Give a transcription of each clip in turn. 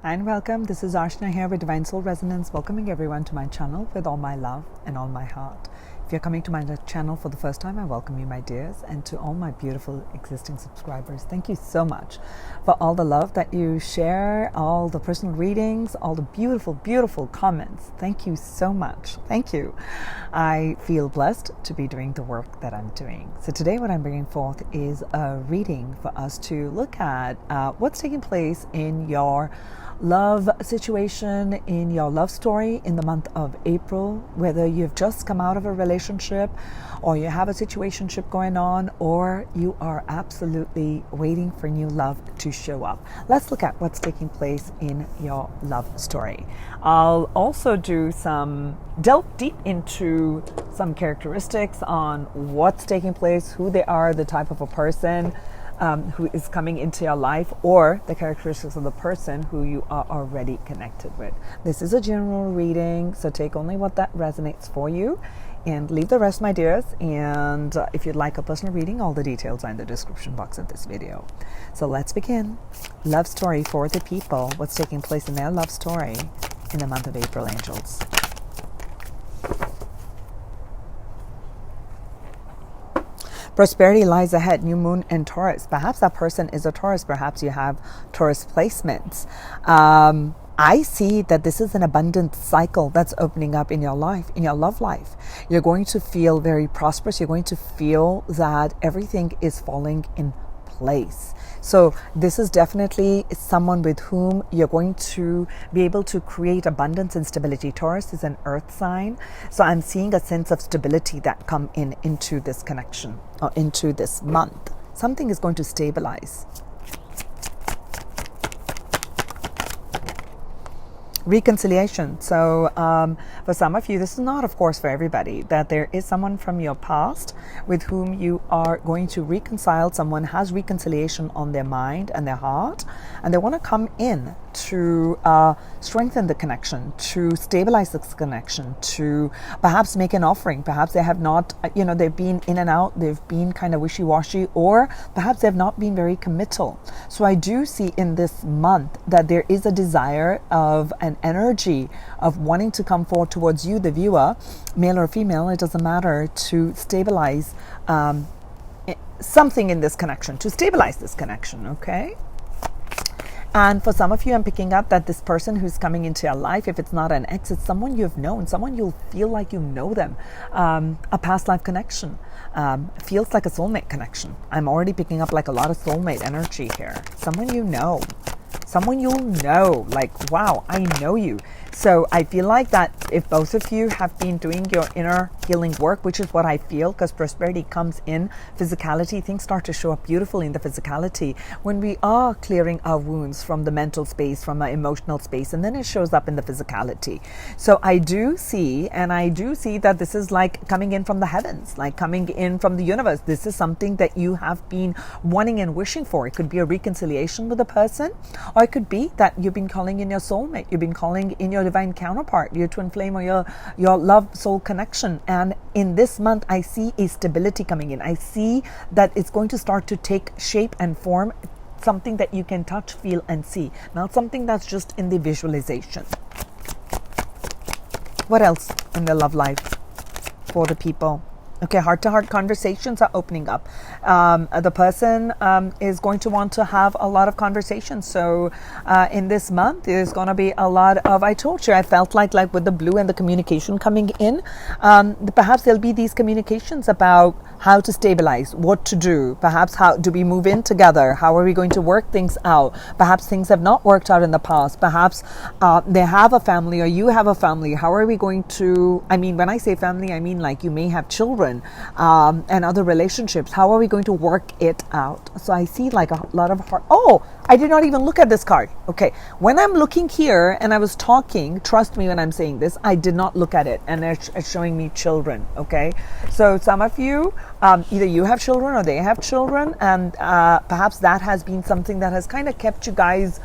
Hi and welcome. This is Archana here with Divine Soul Resonance, welcoming everyone to my channel with all my love and all my heart. If you're coming to my channel for the first time, I welcome you, my dears, and to all my beautiful existing subscribers. Thank you so much for all the love that you share, all the personal readings, all the beautiful, beautiful comments. Thank you so much. Thank you. I feel blessed to be doing the work that I'm doing. So today what I'm bringing forth is a reading for us to look at what's taking place in your love situation, in your love story in the month of April, whether you've just come out of a relationship or you have a situationship going on or you are absolutely waiting for new love to show up. Let's look at what's taking place in your love story. I'll also do delve deep into some characteristics on what's taking place, who they are, the type of a person who is coming into your life, or the characteristics of the person who you are already connected with. This is a general reading, so take only what that resonates for you and leave the rest, my dears. And if you'd like a personal reading, all the details are in the description box of this video. So let's begin. Love story for the people. What's taking place in their love story in the month of April, angels? Prosperity lies ahead, new moon and Taurus. Perhaps that person is a Taurus. Perhaps you have Taurus placements. I see that this is an abundant cycle that's opening up in your life, in your love life. You're going to feel very prosperous. You're going to feel that everything is falling in place. So this is definitely someone with whom you're going to be able to create abundance and stability. Taurus is an earth sign. So I'm seeing a sense of stability that come into this connection or into this month. Something is going to stabilize. Reconciliation. So for some of you, this is not, of course, for everybody, that there is someone from your past with whom you are going to reconcile. Someone has reconciliation on their mind and their heart, and they want to come in to strengthen the connection, to stabilize this connection, to perhaps make an offering. Perhaps they have not, they've been in and out, they've been kind of wishy-washy, or perhaps they've not been very committal. So I do see in this month that there is a desire of an energy of wanting to come forward towards you, the viewer, male or female, it doesn't matter, to stabilize something in this connection, to stabilize this connection, okay? And for some of you, I'm picking up that this person who's coming into your life, if it's not an ex, it's someone you've known, someone you'll feel like you know them, a past life connection, feels like a soulmate connection. I'm already picking up like a lot of soulmate energy here. Someone you know. Someone you'll know, like, wow, I know you. So I feel like that if both of you have been doing your inner healing work, which is what I feel, because prosperity comes in physicality, things start to show up beautifully in the physicality when we are clearing our wounds from the mental space, from our emotional space, and then it shows up in the physicality. So I do see that this is like coming in from the heavens, like coming in from the universe. This is something that you have been wanting and wishing for. It could be a reconciliation with a person, or it could be that you've been calling in your soulmate, you've been calling in your divine counterpart, your twin flame, or your love soul connection. And in this month, I see a stability coming in. I see that it's going to start to take shape and form, something that you can touch, feel, and see, not something that's just in the visualization. What else in the love life for the people? Okay, heart-to-heart conversations are opening up. The person is going to want to have a lot of conversations. So in this month, there's going to be a lot of, I told you, I felt like with the blue and the communication coming in, perhaps there'll be these communications about how to stabilize, what to do, perhaps how do we move in together, how are we going to work things out, perhaps things have not worked out in the past, perhaps they have a family or you have a family, how are we going to, I mean, when I say family, I mean like you may have children and other relationships, how are we going to work it out? So I see like a lot of heart. Oh, I did not even look at this card. Okay, when I'm looking here and I was talking, trust me when I'm saying this, I did not look at it, and it's showing me children. Okay, so some of you, either you have children or they have children, and perhaps that has been something that has kind of kept you guys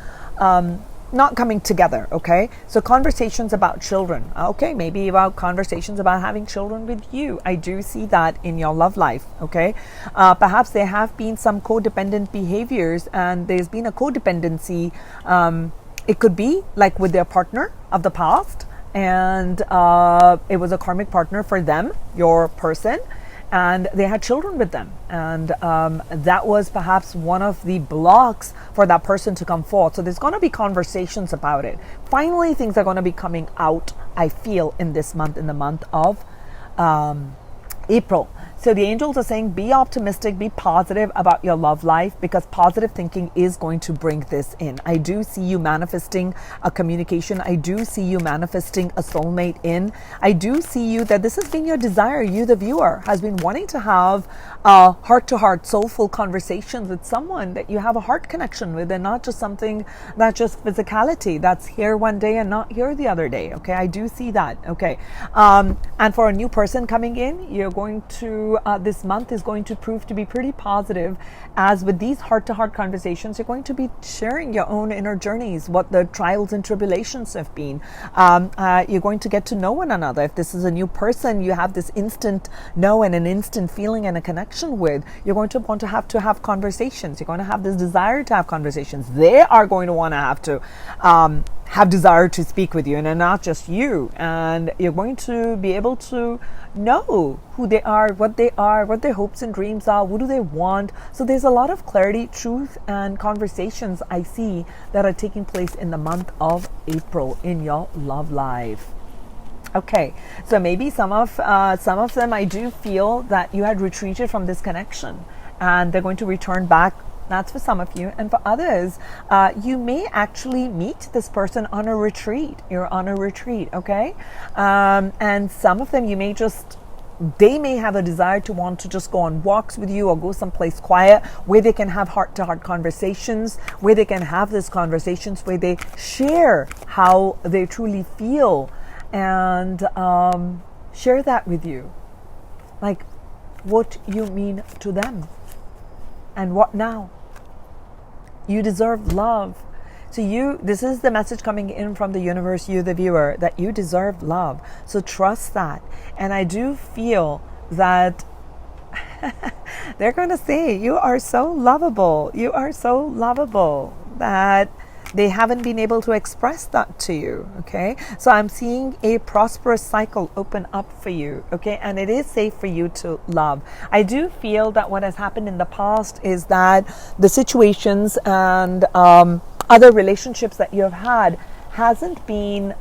not coming together. Okay, so conversations about children, okay, maybe about conversations about having children with you. I do see that in your love life. Okay, perhaps there have been some codependent behaviors, and there's been a codependency it could be like with their partner of the past, and it was a karmic partner for them, your person, and they had children with them, and that was perhaps one of the blocks for that person to come forth. So there's going to be conversations about it. Finally, things are going to be coming out, I feel, in this month, in the month of April. So the angels are saying, be optimistic, be positive about your love life, because positive thinking is going to bring this in. I do see you manifesting a communication. I do see you manifesting a soulmate in. I do see you that this has been your desire. You, the viewer, has been wanting to have heart-to-heart, soulful conversations with someone that you have a heart connection with, and not just something that's just physicality that's here one day and not here the other day. Okay, I do see that. Okay, and for a new person coming in, you're going to this month is going to prove to be pretty positive, as with these heart-to-heart conversations, you're going to be sharing your own inner journeys, what the trials and tribulations have been. You're going to get to know one another. If this is a new person you have this instant know and an instant feeling and a connection with, you're going to want to have conversations. You're going to have this desire to have conversations. They are going to want to have desire to speak with you, and not just you. And you're going to be able to know who they are, what their hopes and dreams are, what do they want. So there's a lot of clarity, truth, and conversations I see that are taking place in the month of April in your love life. Okay, so maybe some of them, I do feel that you had retreated from this connection, and they're going to return back. That's for some of you. And for others, you may actually meet this person on a retreat. You're on a retreat, okay? And some of them, they may have a desire to want to just go on walks with you, or go someplace quiet where they can have heart-to-heart conversations, where they can have these conversations where they share how they truly feel, and share that with you. Like what you mean to them. And what now? You deserve love. So this is the message coming in from the universe, you the viewer, that you deserve love. So trust that. And I do feel that they're going to say, you are so lovable. You are so lovable, that they haven't been able to express that to you. Okay, so I'm seeing a prosperous cycle open up for you. Okay, and it is safe for you to love. I do feel that what has happened in the past is that the situations and other relationships that you have had hasn't been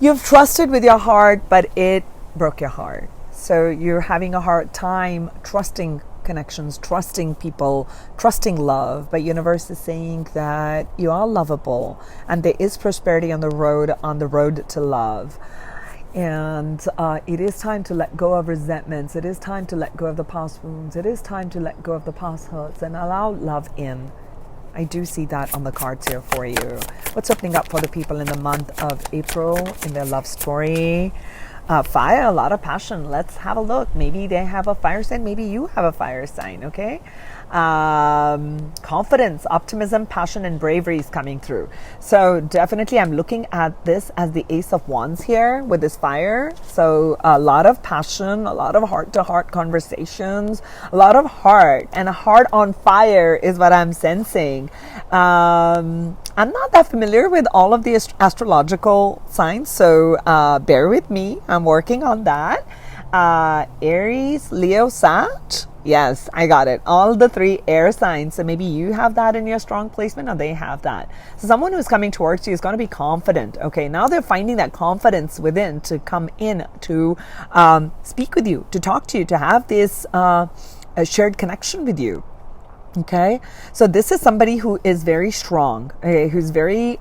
you've trusted with your heart, but it broke your heart. So you're having a hard time trusting connections, trusting people, trusting love. But universe is saying that you are lovable, and there is prosperity on the road to love. And it is time to let go of resentments. It is time to let go of the past wounds. It is time to let go of the past hurts and allow love in. I do see that on the cards here for you. What's opening up for the people in the month of April in their love story? Fire, a lot of passion. Let's have a look. Maybe they have a fire sign. Maybe you have a fire sign. Okay. Confidence, optimism, passion, and bravery is coming through. So definitely I'm looking at this as the Ace of Wands here with this fire. So a lot of passion, a lot of heart-to-heart conversations, a lot of heart, and a heart on fire is what I'm sensing. I'm not that familiar with all of the astrological signs, so bear with me. I'm working on that. Aries, Leo, Sag. Yes, I got it. All the 3 air signs. So maybe you have that in your strong placement, or they have that. So someone who's coming towards you is going to be confident. Okay, now they're finding that confidence within to come in, to speak with you, to talk to you, to have this a shared connection with you. Okay, so this is somebody who is very strong, who's very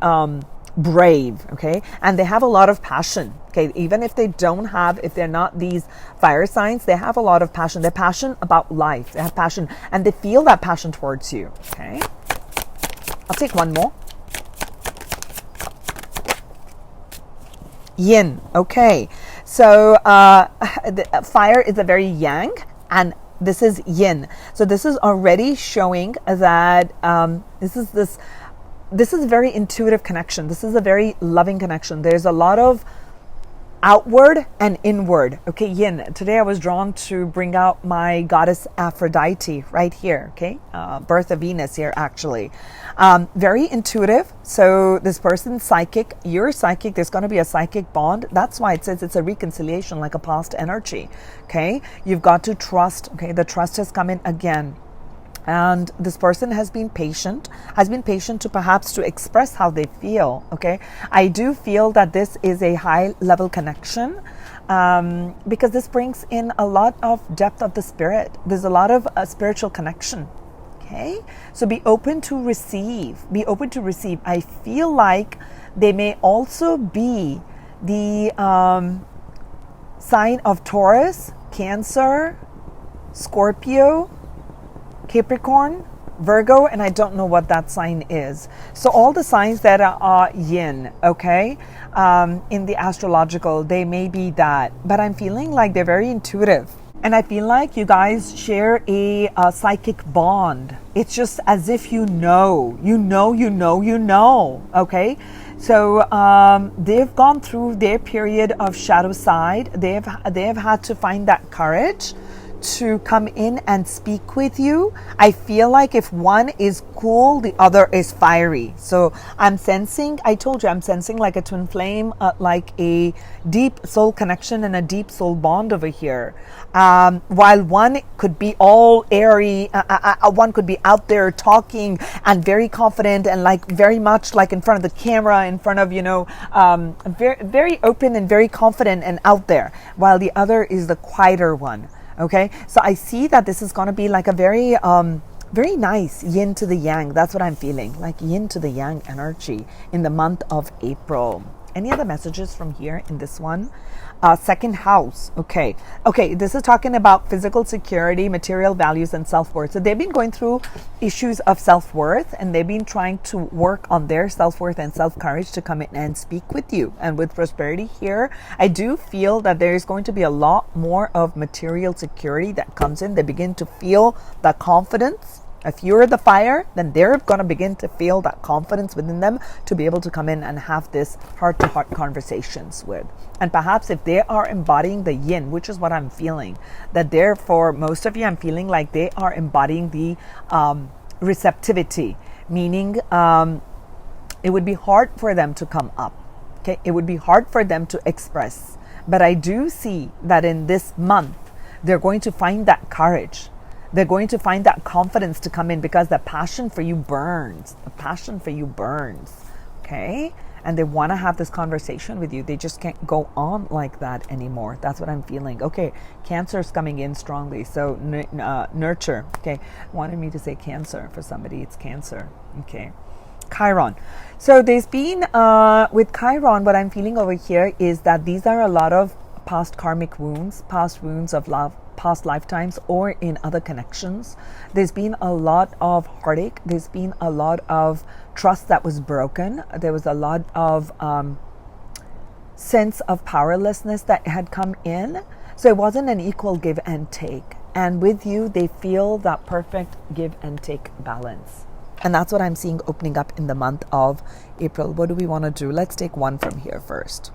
brave, okay, and they have a lot of passion. Okay, even if they're not these fire signs, they have a lot of passion. They're passionate about life. They have passion, and they feel that passion towards you. Okay, I'll take one more. Yin. Okay, so the fire is a very yang, and this is yin. So this is already showing that this is a very intuitive connection. This is a very loving connection. There's a lot of outward and inward. Okay, yin. Today I was drawn to bring out my goddess Aphrodite right here. Okay, birth of Venus here actually. Very intuitive. So this person's psychic, you're psychic. There's going to be a psychic bond. That's why it says it's a reconciliation, like a past energy. Okay, you've got to trust. Okay, the trust has come in again. And this person has been patient to perhaps to express how they feel. Okay, I do feel that this is a high level connection, because this brings in a lot of depth of the spirit. There's a lot of spiritual connection. Okay, so be open to receive. I feel like they may also be the sign of Taurus, Cancer, Scorpio, Capricorn, Virgo, and I don't know what that sign is. So all the signs that are yin, okay, in the astrological, they may be that. But I'm feeling like they're very intuitive. And I feel like you guys share a psychic bond. It's just as if you know, okay? So they've gone through their period of shadow side. They have had to find that courage to come in and speak with you. I feel like if one is cool, the other is fiery. So I'm sensing, I told you, I'm sensing like a twin flame, like a deep soul connection and a deep soul bond over here. While one could be all airy, one could be out there talking and very confident and like very much like in front of the camera, in front of, very, very open and very confident and out there, while the other is the quieter one. Okay, so I see that this is going to be like a very, very nice yin to the yang. That's what I'm feeling, like yin to the yang energy in the month of April. Any other messages from here in this one? Second house. Okay, this is talking about physical security, material values, and self-worth. So they've been going through issues of self-worth, and they've been trying to work on their self-worth and self-courage to come in and speak with you. And with prosperity here, I do feel that there is going to be a lot more of material security that comes in. They begin to feel that confidence. If you're the fire, then they're going to begin to feel that confidence within them to be able to come in and have this heart-to-heart conversations with. And perhaps if they are embodying the yin, which is what I'm feeling, that therefore most of you, I'm feeling like they are embodying the receptivity, meaning it would be hard for them to come up. Okay, it would be hard for them to express. But I do see that in this month, they're going to find that courage. They're going to find that confidence to come in because the passion for you burns. Okay? And they want to have this conversation with you. They just can't go on like that anymore. That's what I'm feeling. Okay, Cancer is coming in strongly. So nurture. Okay, wanted me to say Cancer for somebody. It's Cancer. Okay. Chiron. So there's been, with Chiron, what I'm feeling over here is that these are a lot of past karmic wounds, past wounds of love, past lifetimes, or in other connections. There's been a lot of heartache. There's been a lot of trust that was broken. There was a lot of sense of powerlessness that had come in. So it wasn't an equal give and take. And with you, they feel that perfect give and take balance. And that's what I'm seeing opening up in the month of April. What do we want to do? Let's take one from here first.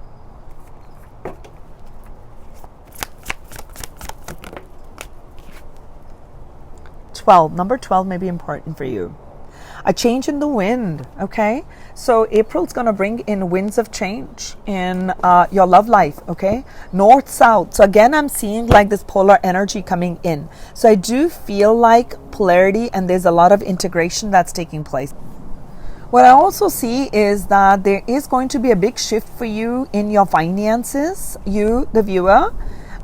Number 12 may be important for you. A change in the wind, okay? So April's going to bring in winds of change in your love life, okay? North, south. So again, I'm seeing like this polar energy coming in. So I do feel like polarity, and there's a lot of integration that's taking place. What I also see is that there is going to be a big shift for you in your finances, you, the viewer.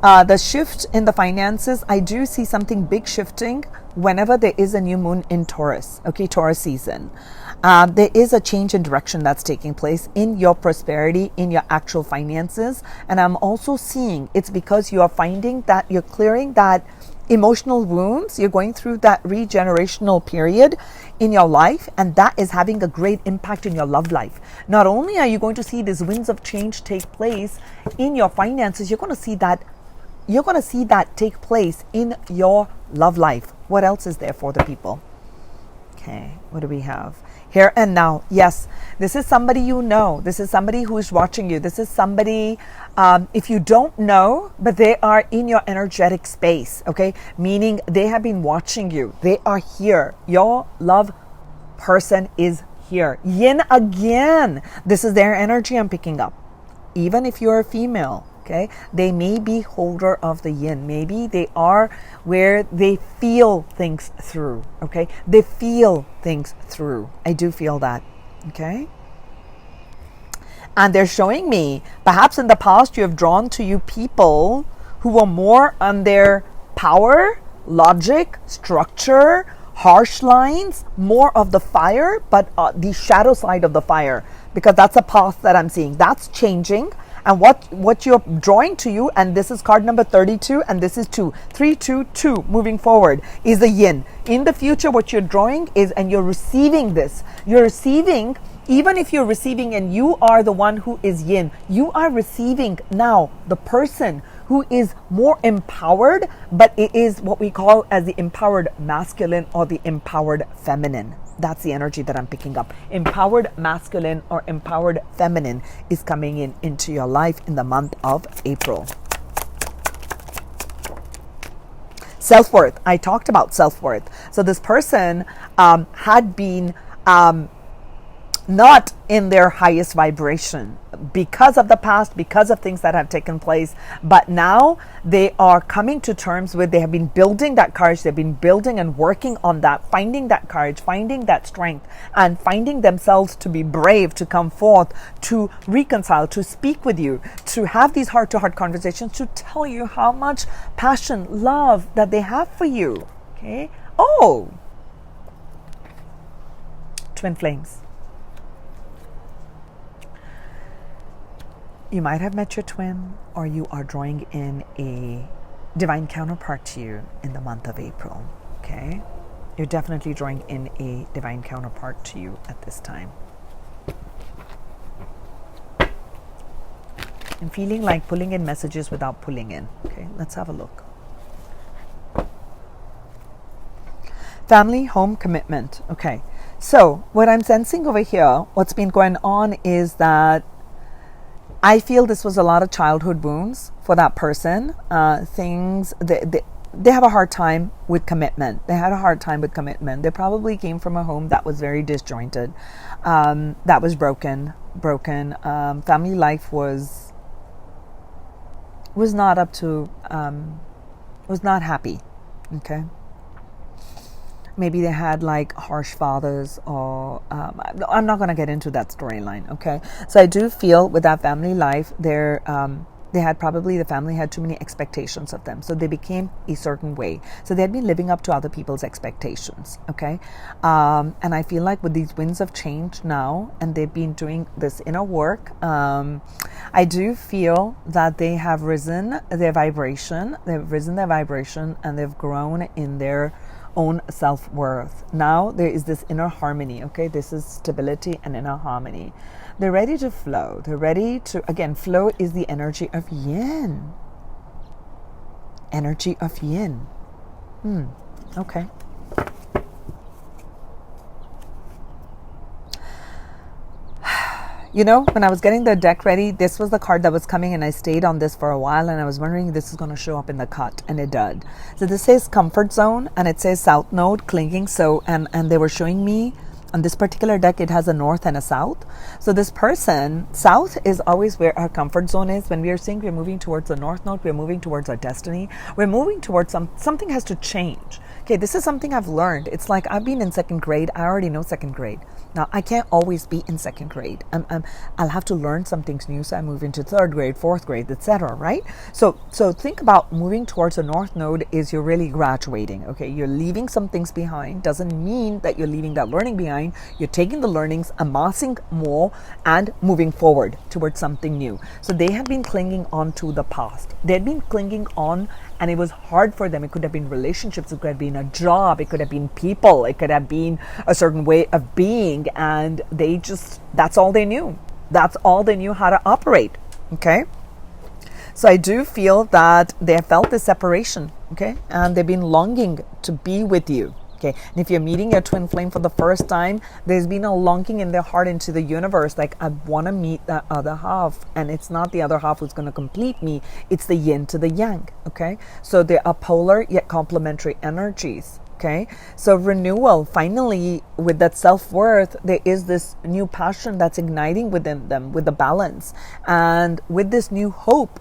The shift in the finances, I do see something big shifting whenever there is a new moon in Taurus, okay, Taurus season. There is a change in direction that's taking place in your prosperity, in your actual finances. And I'm also seeing it's because you are finding that you're clearing that emotional wounds. You're going through that regenerational period in your life, and that is having a great impact in your love life. Not only are you going to see these winds of change take place in your finances, you're going to see that take place in your love life. What else is there for the people? Okay, what do we have? Here and now. Yes, this is somebody you know. This is somebody who is watching you. This is somebody, if you don't know, but they are in your energetic space, okay? Meaning they have been watching you. They are here. Your love person is here. Yin again. This is their energy I'm picking up. Even if you're a female, okay, they may be holder of the yin. Maybe they are where they feel things through, okay? They feel things through. I do feel that, okay? And they're showing me, perhaps in the past you have drawn to you people who were more on their power, logic, structure, harsh lines, more of the fire, but the shadow side of the fire, because that's a path that I'm seeing. That's changing. And what you're drawing to you, and this is card number 32, and this is 2. 3, 2, 2, moving forward, is the yin. In the future, what you're drawing is, and you're receiving this. You're receiving, even if you're receiving and you are the one who is yin, you are receiving now the person who is more empowered, but it is what we call as the empowered masculine or the empowered feminine. That's the energy that I'm picking up. Empowered masculine or empowered feminine is coming into your life in the month of April. Self-worth. I talked about self-worth. So this person had been not in their highest vibration because of the past, because of things that have taken place. But now they are coming to terms with, they have been building that courage. They've been building and working on that, finding that courage, finding that strength, and finding themselves to be brave, to come forth, to reconcile, to speak with you, to have these heart-to-heart conversations, to tell you how much passion, love that they have for you. Okay. Oh, twin flames. You might have met your twin, or you are drawing in a divine counterpart to you in the month of April, okay? You're definitely drawing in a divine counterpart to you at this time. I'm feeling like pulling in messages without pulling in, okay? Let's have a look. Family, home, commitment, okay. So what I'm sensing over here, what's been going on is that I feel this was a lot of childhood wounds for that person. They have a hard time with commitment. They had a hard time with commitment. They probably came from a home that was very disjointed, that was broken. Family life was not up to, was not happy. Okay. Maybe they had like harsh fathers, or I'm not going to get into that storyline. Okay, so I do feel with that family life, they had probably, the family had too many expectations of them, so they became a certain way. So they had been living up to other people's expectations. Okay, and I feel like with these winds of change now, and they've been doing this inner work, I do feel that they have risen their vibration. They've risen their vibration, and they've grown in their own self-worth. Now there is this inner harmony, okay? This is stability and inner harmony. They're ready to flow. They're ready to, again, flow is the energy of yin. Energy of yin. Okay. You know, when I was getting the deck ready, this was the card that was coming, and I stayed on this for a while, and I was wondering if this is going to show up in the cut, and it did. So this says comfort zone, and it says south node clinging. So, and they were showing me on this particular deck, it has a north and a south. So this person, south is always where our comfort zone is. When we are saying we're moving towards the north node, we're moving towards our destiny. We're moving towards something has to change. Okay, this is something I've learned. It's like I've been in second grade. I already know second grade. Now, I can't always be in second grade. I'll have to learn some things new, so I move into third grade, fourth grade, etc., right? So think about moving towards the north node is you're really graduating, okay? You're leaving some things behind. Doesn't mean that you're leaving that learning behind. You're taking the learnings, amassing more, and moving forward towards something new. So they have been clinging on to the past. They had been clinging on, and it was hard for them. It could have been relationships, it could have been a job, it could have been people, it could have been a certain way of being, and they just, that's all they knew. That's all they knew how to operate, okay? So I do feel that they have felt this separation, okay? And they've been longing to be with you, Okay, and if you're meeting your twin flame for the first time, there's been a longing in their heart into the universe, like, I want to meet that other half, and it's not the other half who's going to complete me, it's the yin to the yang. Okay, so they are polar yet complementary energies. Okay, so renewal, finally, with that self-worth, there is this new passion that's igniting within them with the balance, and with this new hope,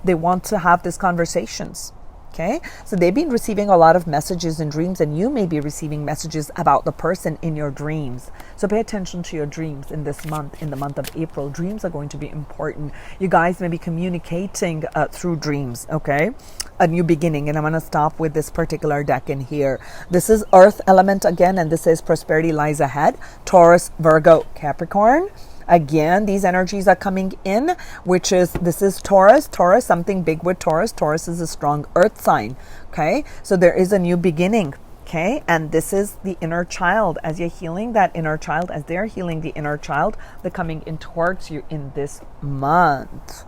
they want to have these conversations. Okay, so they've been receiving a lot of messages in dreams, and you may be receiving messages about the person in your dreams. So pay attention to your dreams in this month, in the month of April. Dreams are going to be important. You guys may be communicating through dreams. Okay, a new beginning. And I'm going to stop with this particular deck in here. This is Earth element again, and this is prosperity lies ahead. Taurus, Virgo, Capricorn. Again, these energies are coming in, which is, this is Taurus, something big with Taurus. Taurus is a strong earth sign. Okay, so there is a new beginning. Okay, and this is the inner child. As you're healing that inner child, as they're healing the inner child, they're coming in towards you in this month.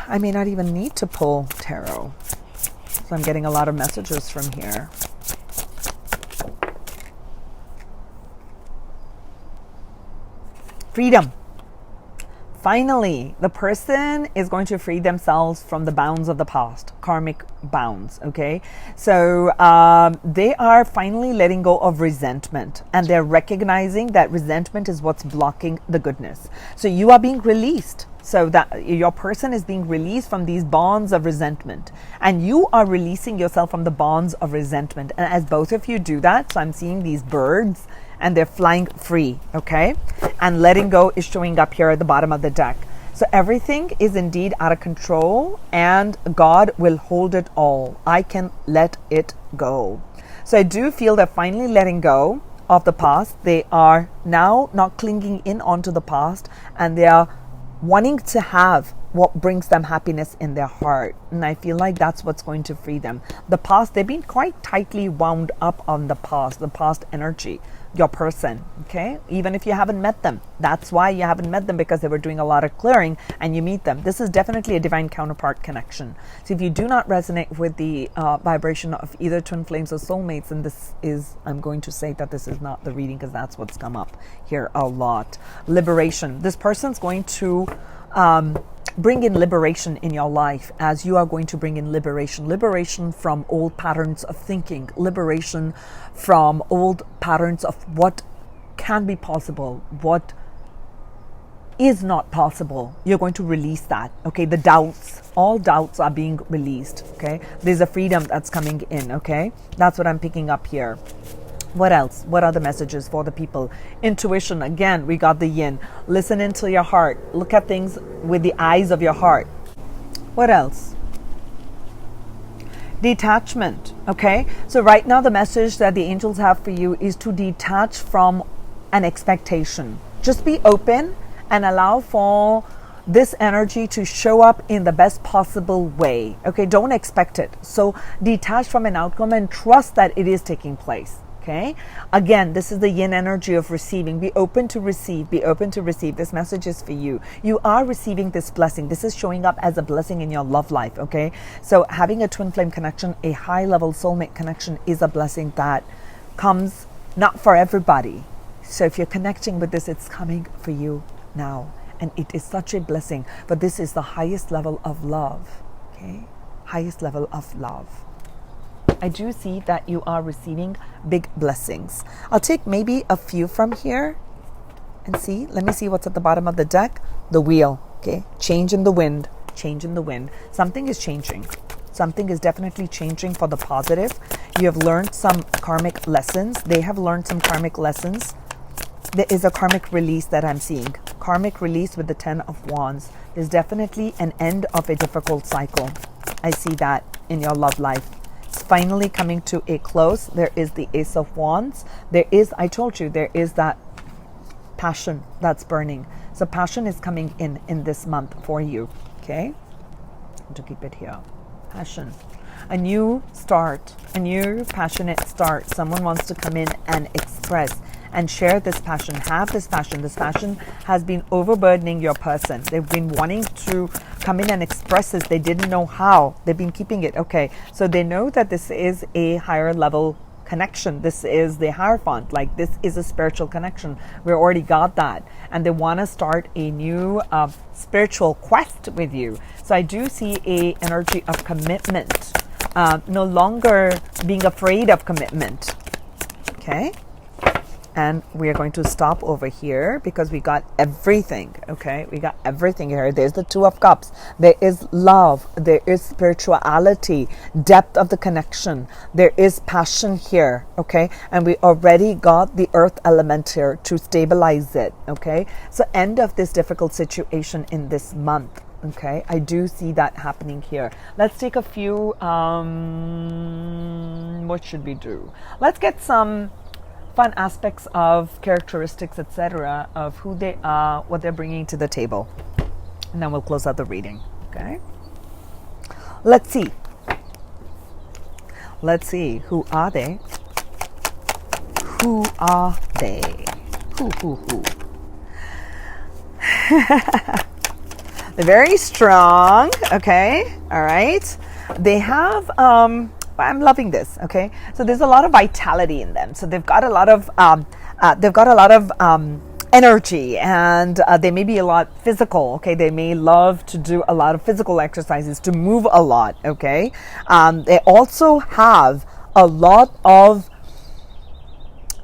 I may not even need to pull tarot, so I'm getting a lot of messages from here. Freedom. Finally, the person is going to free themselves from the bounds of the past, karmic bounds. Okay, so they are finally letting go of resentment, and they're recognizing that resentment is what's blocking the goodness. So you are being released. So that your person is being released from these bonds of resentment, and you are releasing yourself from the bonds of resentment. And as both of you do that, so I'm seeing these birds and they're flying free. Okay, and letting go is showing up here at the bottom of the deck. So everything is indeed out of control, and God will hold it all. I can let it go. So I do feel that finally letting go of the past. They are now not clinging in onto the past, and they are wanting to have what brings them happiness in their heart. And I feel like that's what's going to free them. The past, they've been quite tightly wound up on the past energy, your person. Okay, even if you haven't met them, that's why you haven't met them, because they were doing a lot of clearing, and you meet them. This is definitely a divine counterpart connection. So if you do not resonate with the vibration of either twin flames or soulmates, and this is, I'm going to say that this is not the reading, because that's what's come up here a lot. Liberation. This person's going to bring in liberation in your life, as you are going to bring in liberation from old patterns of thinking, liberation from old patterns of what can be possible, what is not possible. You're going to release that. Okay, the doubts, all doubts are being released. Okay, there's a freedom that's coming in. Okay, that's what I'm picking up here. What else? What are the messages for the people? Intuition. Again, we got the yin. Listen into your heart. Look at things with the eyes of your heart. What else? Detachment. Okay, so right now the message that the angels have for you is to detach from an expectation. Just be open and allow for this energy to show up in the best possible way. Okay, don't expect it. So detach from an outcome and trust that it is taking place. Okay, again, this is the yin energy of receiving. Be open to receive. Be open to receive. This message is for you. You are receiving this blessing. This is showing up as a blessing in your love life. Okay, so having a twin flame connection, a high level soulmate connection, is a blessing that comes not for everybody. So if you're connecting with this, it's coming for you now, and it is such a blessing. But this is the highest level of love. Okay, highest level of love. I do see that you are receiving big blessings. I'll take maybe a few from here and see. Let me see what's at the bottom of the deck. The wheel. Okay. Change in the wind. Change in the wind. Something is changing. Something is definitely changing for the positive. You have learned some karmic lessons. They have learned some karmic lessons. There is a karmic release that I'm seeing. Karmic release with the 10 of Wands. There's definitely an end of a difficult cycle. I see that in your love life. Finally coming to a close. There is the Ace of Wands. There is, I told you, there is that passion that's burning. So passion is coming in this month for you. Okay, to keep it here. Passion, a new start, a new passionate start. Someone wants to come in and express and share this passion, have this passion. This passion has been overburdening your person. They've been wanting to come in and express this. They didn't know how. They've been keeping it. Okay, so they know that this is a higher level connection. This is the Hierophant. Like, this is a spiritual connection. We already got that. And they want to start a new spiritual quest with you. So I do see a energy of commitment. No longer being afraid of commitment. Okay? And we are going to stop over here because we got everything. Okay? We got everything here. There's the Two of Cups. There is love. There is spirituality. Depth of the connection. There is passion here. Okay? And we already got the earth element here to stabilize it. Okay? So end of this difficult situation in this month. Okay, I do see that happening here. Let's take a few, what should we do? Let's get some fun aspects of characteristics, etc., of who they are, what they're bringing to the table. And then we'll close out the reading, okay? Let's see. Let's see, who are they? Who are they? Who? They're very strong, okay, all right. They have, I'm loving this, okay. So there's a lot of vitality in them. So they've got a lot of, energy, and they may be a lot physical, okay. They may love to do a lot of physical exercises, to move a lot, okay. They also have a lot of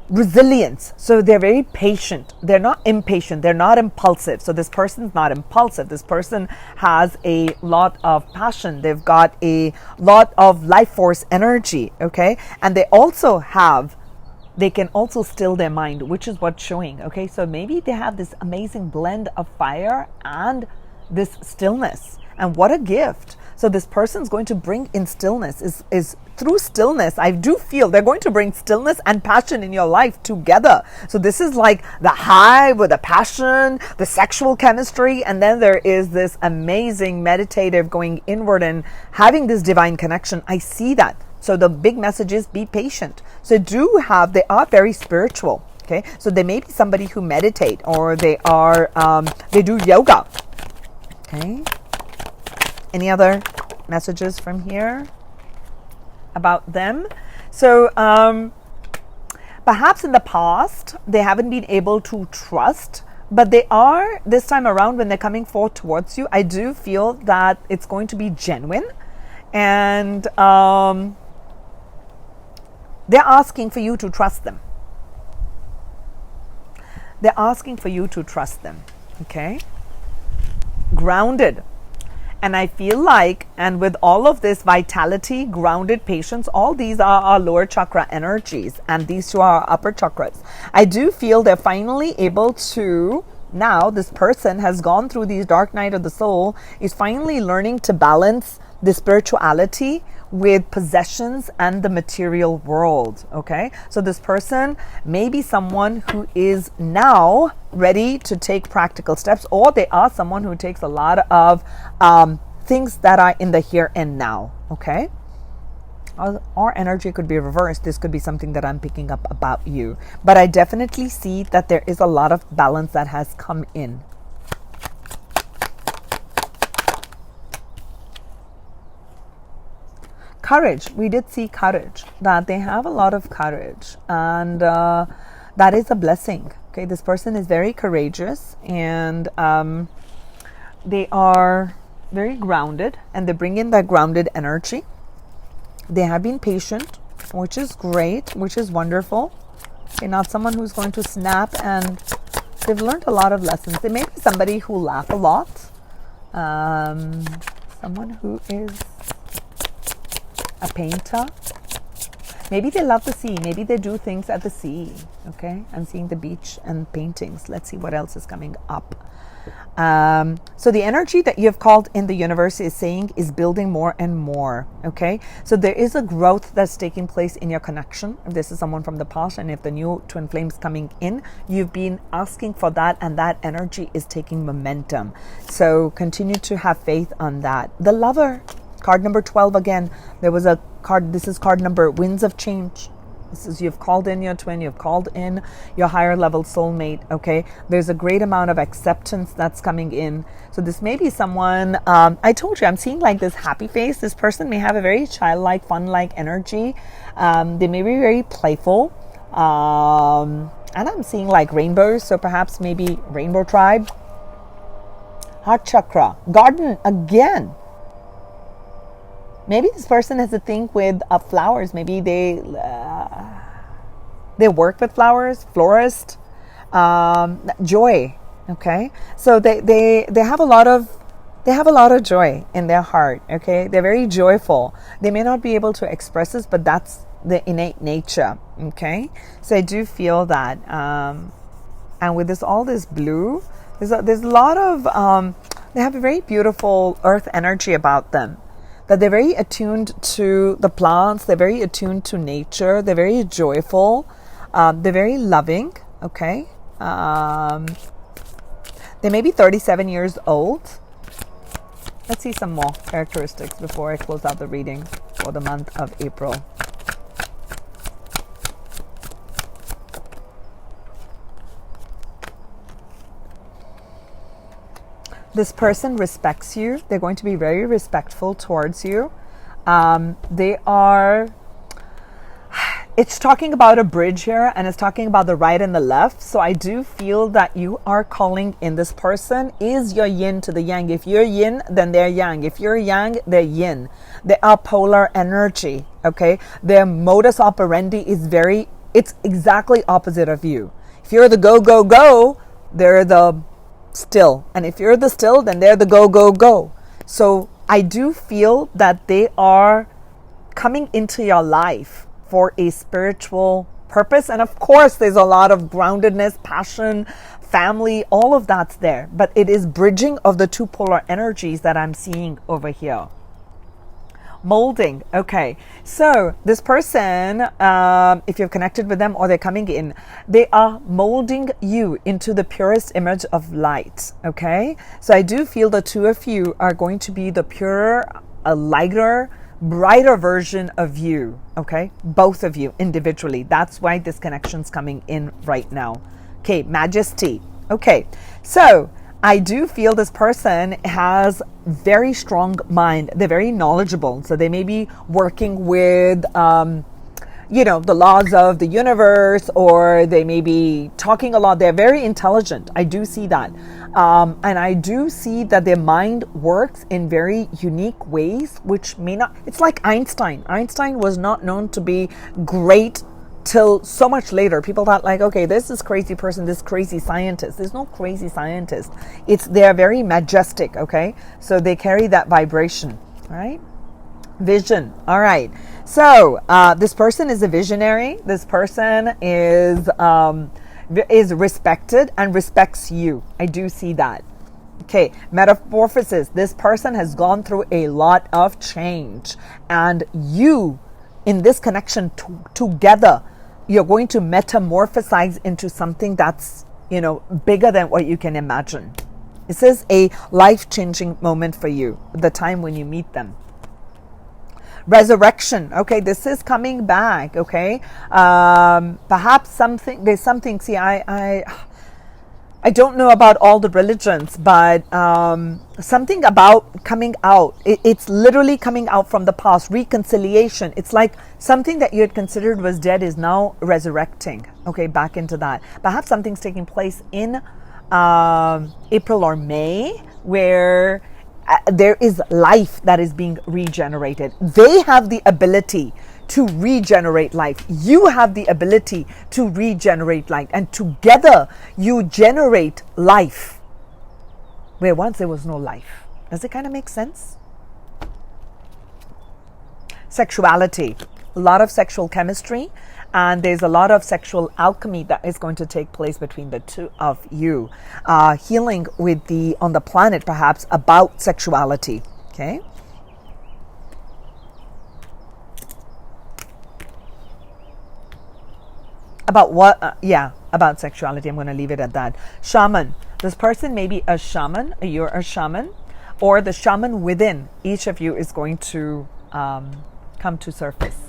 resilience. So they're very patient. They're not impatient. They're not impulsive. So this person's not impulsive. This person has a lot of passion. They've got a lot of life force energy. Okay. And they can also still their mind, which is what's showing. Okay. So maybe they have this amazing blend of fire and this stillness. And what a gift. So this person's going to bring in stillness, is through stillness. I do feel they're going to bring stillness and passion in your life together. So this is like the high with the passion, the sexual chemistry, and then there is this amazing meditative going inward and having this divine connection. I see that. So the big message is be patient. So they are very spiritual. Okay. So they may be somebody who meditate, or they do yoga. Okay. Any other messages from here about them? So perhaps in the past they haven't been able to trust, but they are this time around when they're coming forth towards you. I do feel that it's going to be genuine, and they're asking for you to trust them. They're asking for you to trust them. Okay? Grounded. And I feel like, and with all of this vitality, grounded, patience, all these are our lower chakra energies, and these two are our upper chakras. I do feel they're finally able to, now this person has gone through these dark night of the soul, is finally learning to balance the spirituality with possessions and the material world. Okay, so this person may be someone who is now ready to take practical steps, or they are someone who takes a lot of things that are in the here and now. Okay, our energy could be reversed. This could be something that I'm picking up about you, but I definitely see that there is a lot of balance that has come in. Courage. We did see courage, that they have a lot of courage, and that is a blessing. Okay, this person is very courageous, and they are very grounded, and they bring in that grounded energy. They have been patient, which is great, which is wonderful. Okay, not someone who's going to snap, and they've learned a lot of lessons. They may be somebody who laughs a lot, someone who is a painter. Maybe they love the sea. Maybe they do things at the sea. Okay, I'm seeing the beach and paintings. Let's see what else is coming up. So the energy that you've called in the universe is saying is building more and more. Okay, so there is a growth that's taking place in your connection. If this is someone from the past, and if the new twin flames coming in, you've been asking for that, and that energy is taking momentum. So continue to have faith on that. The Lover, card number 12 again. There was a card, this is card number Winds of Change. This is, you've called in your twin, you've called in your higher level soulmate, okay? There's a great amount of acceptance that's coming in. So this may be someone, I told you, I'm seeing like this happy face. This person may have a very childlike, fun-like energy. They may be very playful. And I'm seeing like rainbows, so perhaps maybe rainbow tribe. Heart chakra, garden again. Maybe this person has a thing with flowers. Maybe they work with flowers, florist, joy. Okay, so they have a lot of joy in their heart. Okay, they're very joyful. They may not be able to express this, but that's the innate nature. Okay, so I do feel that. And with this, all this blue, there's a lot of they have a very beautiful earth energy about them. That they're very attuned to the plants, they're very attuned to nature, they're very joyful, they're very loving, okay? They may be 37 years old. Let's see some more characteristics before I close out the reading for the month of April. This person respects you. They're going to be very respectful towards you. It's talking about a bridge here, and it's talking about the right and the left. So I do feel that you are calling in. This person is your yin to the yang. If you're yin, then they're yang. If you're yang, they're yin. They are polar energy, okay? Their modus operandi is it's exactly opposite of you. If you're the go, go, go, they're the still, and if you're the still, then they're the go, go, go. So I do feel that they are coming into your life for a spiritual purpose, and of course there's a lot of groundedness, passion, family, all of that's there, but it is bridging of the two polar energies that I'm seeing over here. Molding. Okay, so this person, if you've connected with them or they're coming in, they are molding you into the purest image of light. Okay, so I do feel the two of you are going to be the purer, a lighter, brighter version of you. Okay, both of you individually. That's why this connection's coming in right now. Okay, majesty. Okay, so I do feel this person has very strong mind. They're very knowledgeable. So they may be working with, the laws of the universe, or they may be talking a lot. They're very intelligent. I do see that. And I do see that their mind works in very unique ways, which may not, it's like Einstein. Einstein was not known to be great till so much later. People thought like, okay, this is crazy person, this crazy scientist. There's no crazy scientist. They're very majestic, okay? So they carry that vibration, right? Vision. All right. So this person is a visionary. This person is respected and respects you. I do see that. Okay, metamorphosis. This person has gone through a lot of change, and you, in this connection together, you're going to metamorphosize into something that's, bigger than what you can imagine. This is a life-changing moment for you, the time when you meet them. Resurrection. Okay, this is coming back. Okay, perhaps there's something. See, I don't know about all the religions, but something about coming out. It's literally coming out from the past. Reconciliation. It's like something that you had considered was dead is now resurrecting. Okay, back into that. Perhaps something's taking place in April or May, where there is life that is being regenerated. They have the ability to regenerate life. You have the ability to regenerate life. And together you generate life where once there was no life. Does it kind of make sense? Sexuality. A lot of sexual chemistry. And there's a lot of sexual alchemy that is going to take place between the two of you. Healing on the planet, perhaps, about sexuality. Okay. About what? About sexuality. I'm going to leave it at that. Shaman. This person may be a shaman. You're a shaman. Or the shaman within each of you is going to come to surface.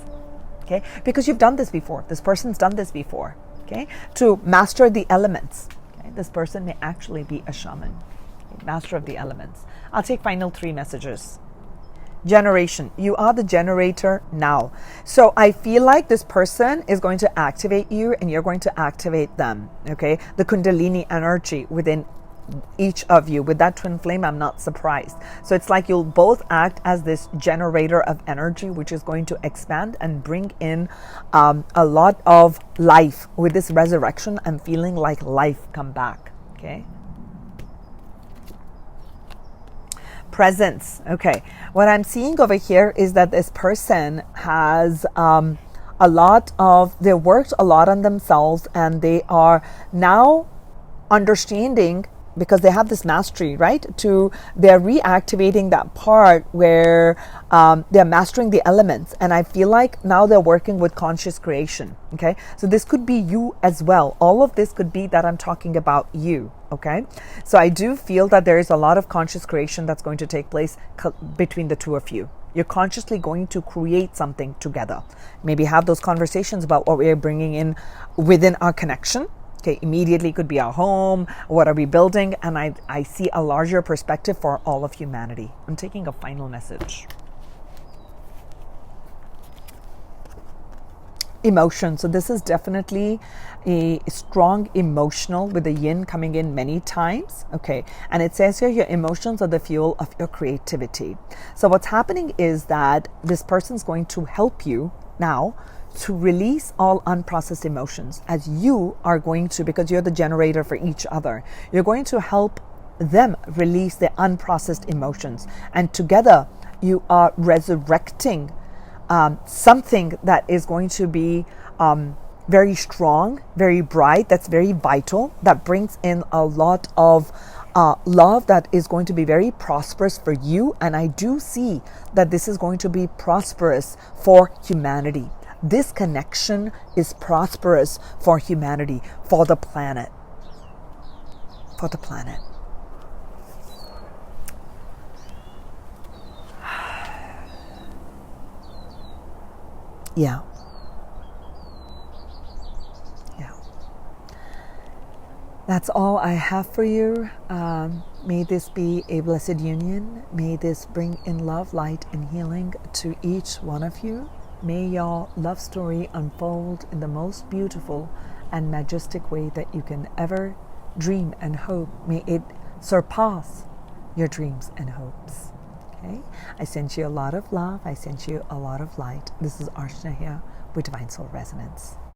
okay? Because you've done this before. This person's done this before, okay? To master the elements, okay? This person may actually be a shaman, okay? Master of the elements. I'll take final 3 messages. Generation. You are the generator now. So I feel like this person is going to activate you and you're going to activate them, okay? The Kundalini energy within each of you. With that twin flame, I'm not surprised. So it's like you'll both act as this generator of energy, which is going to expand and bring in a lot of life. With this resurrection, I'm feeling like life come back, okay? Presence. Okay, what I'm seeing over here is that this person has they've worked a lot on themselves, and they are now understanding, because they have this mastery, right? They're reactivating that part where they're mastering the elements. And I feel like now they're working with conscious creation. Okay. So this could be you as well. All of this could be that I'm talking about you. Okay. So I do feel that there is a lot of conscious creation that's going to take place between the two of you. You're consciously going to create something together. Maybe have those conversations about what we're bringing in within our connection. Okay, immediately could be our home. What are we building? And I see a larger perspective for all of humanity. I'm taking a final message. Emotion. So this is definitely a strong emotional, with the yin coming in many times. Okay. And it says here, your emotions are the fuel of your creativity. So what's happening is that this person's going to help you now to release all unprocessed emotions, as you are going to, because you're the generator for each other, you're going to help them release their unprocessed emotions. And together you are resurrecting something that is going to be very strong, very bright, that's very vital, that brings in a lot of love, that is going to be very prosperous for you. And I do see that this is going to be prosperous for humanity. This connection is prosperous for humanity, for the planet. For the planet. Yeah. Yeah. That's all I have for you. May this be a blessed union. May this bring in love, light, and healing to each one of you. May your love story unfold in the most beautiful and majestic way that you can ever dream and hope. May it surpass your dreams and hopes. Okay? I sent you a lot of love. I sent you a lot of light. This is Archana here with Divine Soul Resonance.